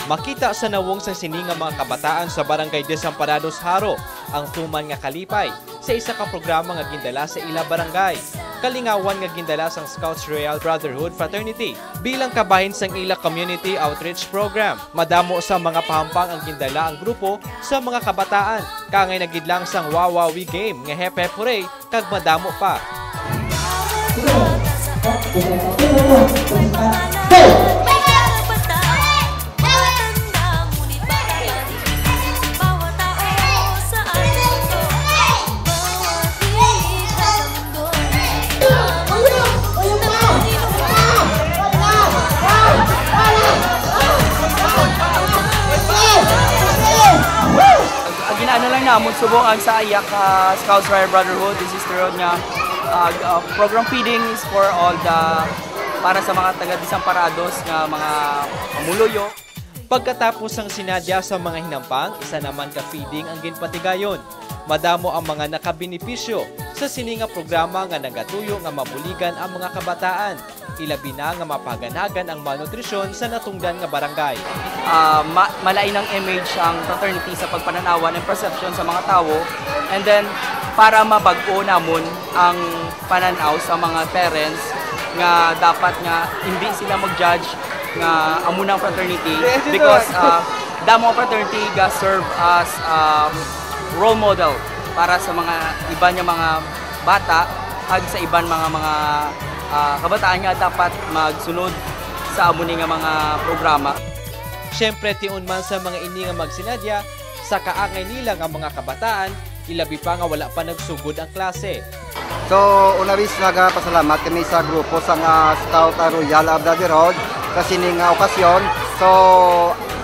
Makita sa nawong sa sininga mga kabataan sa Barangay Desamparados Haro ang tuman nga kalipay sa isa ka programa nga gindala sa ila barangay. Kalingawan nga gindala sang Scouts Royal Brotherhood Fraternity bilang kabahin sang ila community outreach program. Madamo sa mga pahampang ang gindala ang grupo sa mga kabataan. Kangay nagidlang sang Wawawi game nga Hep Hep Hooray kag madamo pa. Ginaano lang namon subukan sa Ayak Scouts Royal Brotherhood. This is the road nga program feeding is for all the para sa mga taga Desamparados nga mga pamuluyo. Pagkatapos ang sinadya sa mga hinampang, isa naman ka feeding ang ginpatigayon. Madamo ang mga nakabenepisyo sa sininga programa nga nagatuyo nga mabuligan ang mga kabataan. Ilabi na nga mapaganagan ang malnutrisyon sa natungdan nga barangay. Malain ang image ang fraternity sa pagpananawan and perception sa mga tao. And then, para mabag-o namon ang pananaw sa mga parents nga dapat nga hindi sila mag-judge nga amunang fraternity because damo fraternity ga serve as role model para sa mga iba niya mga bata ag sa iban mga kabataan nga dapat magsunod sa amuni nga mga programa. Siyempre tiun man sa mga ini nga magsinadya sa kaangay nila nga mga kabataan, ilabi pa nga wala pa nagsugod ang klase. So unawis nagapasalamat kami sa grupo sa Scout Royal Brotherhood sa sining okasyon. So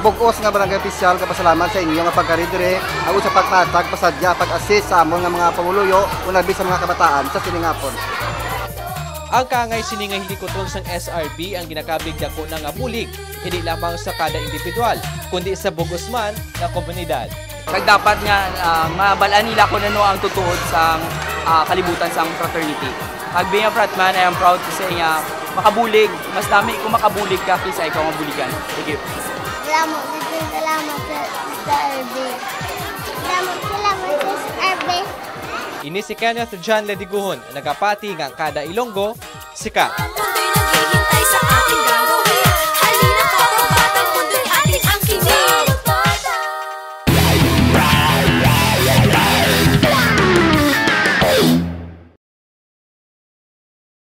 bugos nga barangay opisyal kapasalamat sa inyo nga pagkaridire ang sa pagmatag pasadya pag-assist sa amon nga mga pamuluyo unabis sa mga kabataan sa siningapon. Ang kaangay sininga hilikoton sang SRB ang ginakabig dako ng abulig, hindi lamang sa kada individual, kundi sa bugos man nga komunidad. Kag dapat nga mabalaan nila kung ano ang tutuod sa kalibutan sa fraternity. Kag being a fratman, I am proud to say nga makabulig, mas dami kung makabulig ka kaysa ikaw mabuligan. Thank you. Salamat sa SRB. Salamat sa SRB. Ini si Kenneth John Lediguhon, nagapati nga kada Ilonggo, Sika.